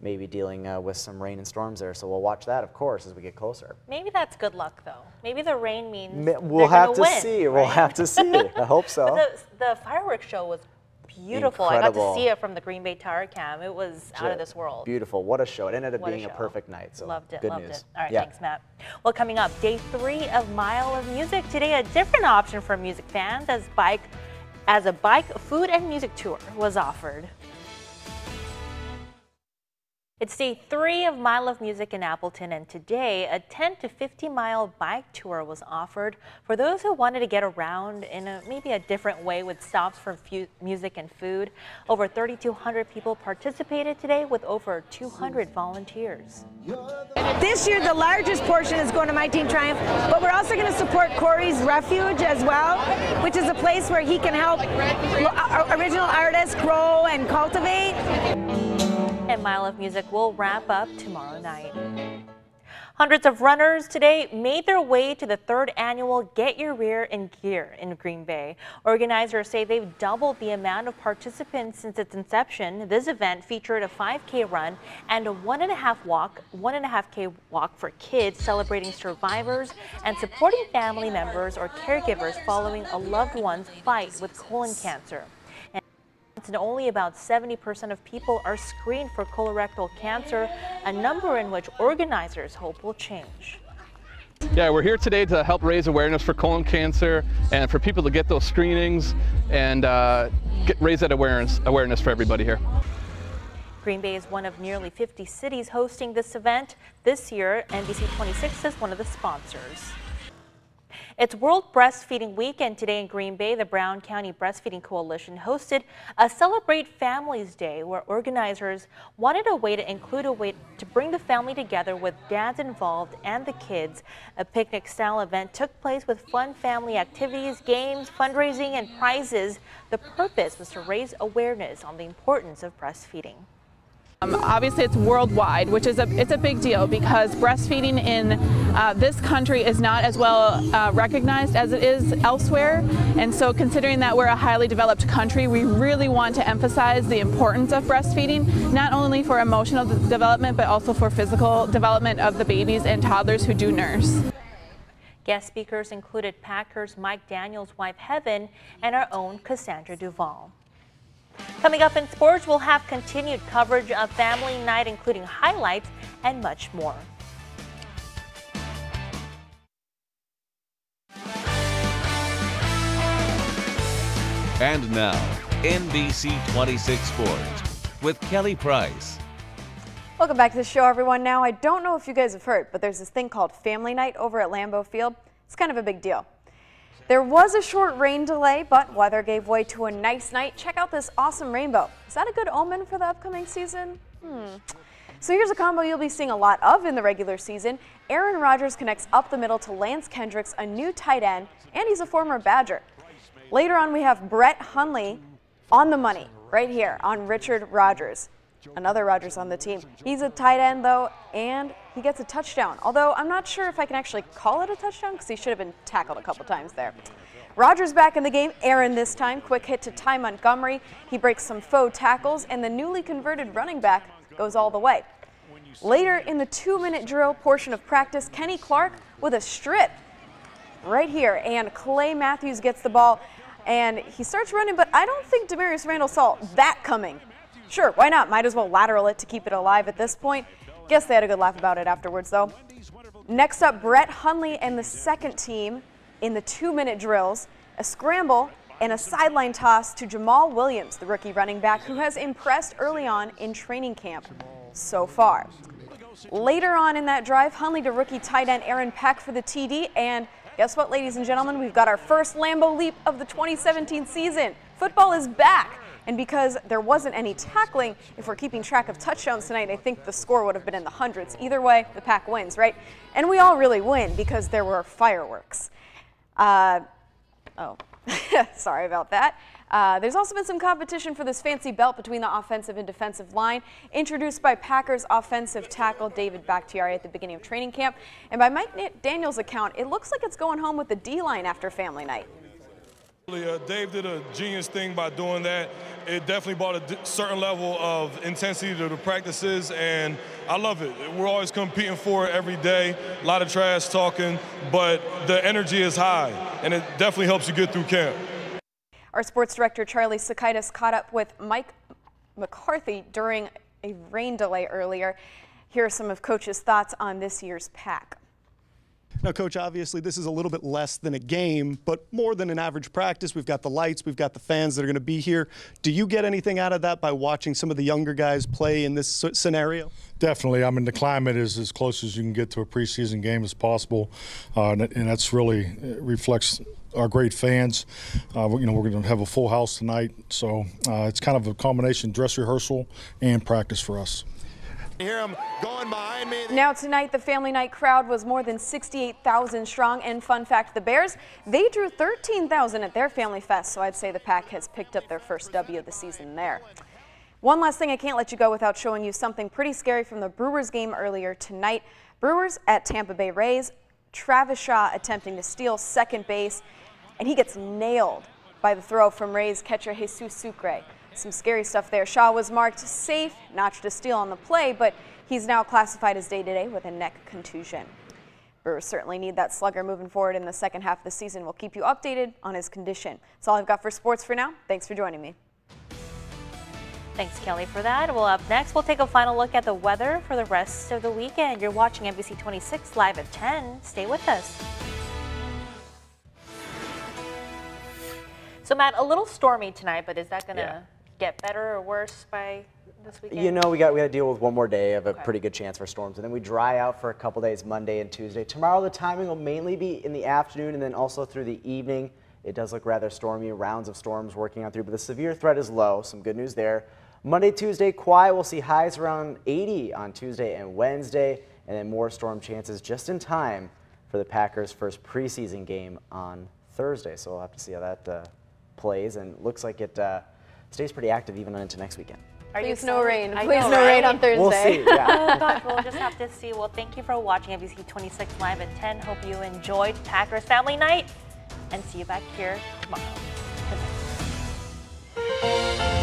maybe dealing with some rain and storms there. So we'll watch that, of course, as we get closer. Maybe that's good luck, though. Maybe the rain means we'll have to win, see. Right? We'll have to see. I hope so. But the fireworks show was beautiful. Incredible. I got to see it from the Green Bay Tower Cam. It was out of this world. Beautiful. What a show. It ended up being a perfect night. So loved it. Good loved news. it. All right, thanks, Matt. Well, coming up, day 3 of Mile of Music. Today, a different option for music fans as a bike, food, and music tour was offered. It's day 3 of Mile of Music in Appleton, and today a 10 to 50-mile bike tour was offered for those who wanted to get around in maybe a different way with stops for music and food. Over 3,200 people participated today with over 200 volunteers. This year the largest portion is going to My Team Triumph, but we're also going to support Corey's Refuge as well, which is a place where he can help original artists grow and cultivate. And Mile of Music will wrap up tomorrow night. Hundreds of runners today made their way to the 3rd annual Get Your Rear in Gear in Green Bay. Organizers say they've doubled the amount of participants since its inception. This event featured a 5K run and a 1.5K walk for kids, celebrating survivors and supporting family members or caregivers following a loved one's fight with colon cancer. And only about 70% of people are screened for colorectal cancer, a number in which organizers hope will change. Yeah, we're here today to help raise awareness for colon cancer and for people to get those screenings and raise that awareness for everybody here. Green Bay is one of nearly 50 cities hosting this event. This year, NBC 26 is one of the sponsors. It's World Breastfeeding Week, and today in Green Bay, the Brown County Breastfeeding Coalition hosted a Celebrate Families Day, where organizers wanted a way to bring the family together with dads involved and the kids. A picnic-style event took place with fun family activities, games, fundraising, and prizes. The purpose was to raise awareness on the importance of breastfeeding. Obviously, it's worldwide, which is it's a big deal because breastfeeding in this country is not as well recognized as it is elsewhere. And so considering that we're a highly developed country, we really want to emphasize the importance of breastfeeding, not only for emotional development, but also for physical development of the babies and toddlers who do nurse. Guest speakers included Packers Mike Daniels' wife Heaven and our own Cassandra Duvall. Coming up in sports, we'll have continued coverage of Family Night, including highlights and much more. And now, NBC 26 Sports with Kelly Price. Welcome back to the show, everyone. Now, I don't know if you guys have heard, but there's this thing called Family Night over at Lambeau Field. It's kind of a big deal. There was a short rain delay, but weather gave way to a nice night. Check out this awesome rainbow. Is that a good omen for the upcoming season? So here's a combo you'll be seeing a lot of in the regular season. Aaron Rodgers connects up the middle to Lance Kendricks, a new tight end, and he's a former Badger. Later on, we have Brett Hundley on the money right here on Richard Rodgers. Another Rodgers on the team. He's a tight end, though, and he gets a touchdown. Although I'm not sure if I can actually call it a touchdown because he should have been tackled a couple times there. Rodgers back in the game. Aaron this time. Quick hit to Ty Montgomery. He breaks some faux tackles, and the newly converted running back goes all the way. Later in the 2-minute drill portion of practice, Kenny Clark with a strip right here, and Clay Matthews gets the ball, and he starts running, but I don't think Demarius Randall saw that coming. Sure, why not? Might as well lateral it to keep it alive at this point. Guess they had a good laugh about it afterwards, though. Next up, Brett Hundley and the second team in the 2-minute drills. A scramble and a sideline toss to Jamal Williams, the rookie running back, who has impressed early on in training camp so far. Later on in that drive, Hundley to rookie tight end Aaron Peck for the TD. And guess what, ladies and gentlemen? We've got our first Lambeau Leap of the 2017 season. Football is back. And because there wasn't any tackling, if we're keeping track of touchdowns tonight, I think the score would have been in the hundreds. Either way, the Pack wins, right? And we all really win because there were fireworks. Sorry about that. There's also been some competition for this fancy belt between the offensive and defensive line, introduced by Packers offensive tackle David Bakhtiari at the beginning of training camp. And by Mike Daniels' account, it looks like it's going home with the D-line after Family Night. Dave did a genius thing by doing that. It definitely brought a certain level of intensity to the practices, and I love it. We're always competing for it every day, a lot of trash talking, but the energy is high, and it definitely helps you get through camp. Our sports director, Charlie Sakaitis, caught up with Mike McCarthy during a rain delay earlier. Here are some of Coach's thoughts on this year's pack. Now, Coach, obviously this is a little bit less than a game, but more than an average practice. We've got the lights, we've got the fans that are going to be here. Do you get anything out of that by watching some of the younger guys play in this scenario? Definitely. I mean, the climate is as close as you can get to a preseason game as possible, and that's really reflects our great fans. We're going to have a full house tonight, so it's kind of a combination dress rehearsal and practice for us. Hear him going behind me. Now tonight, the family night crowd was more than 68,000 strong. And fun fact, the Bears, they drew 13,000 at their Family Fest. So I'd say the Pack has picked up their first W of the season there. One last thing, I can't let you go without showing you something pretty scary from the Brewers game earlier tonight. Brewers at Tampa Bay Rays. Travis Shaw attempting to steal second base, and he gets nailed by the throw from Rays catcher Jesus Sucre. Some scary stuff there. Shaw was marked safe, notched a steal on the play, but he's now classified as day-to-day with a neck contusion. Brewers certainly need that slugger moving forward in the second half of the season. We'll keep you updated on his condition. That's all I've got for sports for now. Thanks for joining me. Thanks, Kelly, for that. Well, up next, we'll take a final look at the weather for the rest of the weekend. You're watching NBC 26 live at 10. Stay with us. So, Matt, a little stormy tonight, but is that going to get better or worse by this weekend? You know, we got to deal with one more day of a pretty good chance for storms, and then we dry out for a couple days, Monday and Tuesday. Tomorrow, the timing will mainly be in the afternoon and then also through the evening. It does look rather stormy, rounds of storms working on through, but the severe threat is low. Some good news there. Monday, Tuesday, quiet. We'll see highs around 80 on Tuesday and Wednesday, and then more storm chances just in time for the Packers' first preseason game on Thursday. So we'll have to see how that plays, and looks like it stays pretty active even into next weekend. Please no rain. I Please know, no rain right? on Thursday. We'll see. Yeah. Oh, gosh, we'll just have to see. Well, thank you for watching NBC 26 Live at 10. Hope you enjoyed Packers Family Night, and see you back here tomorrow. Good night.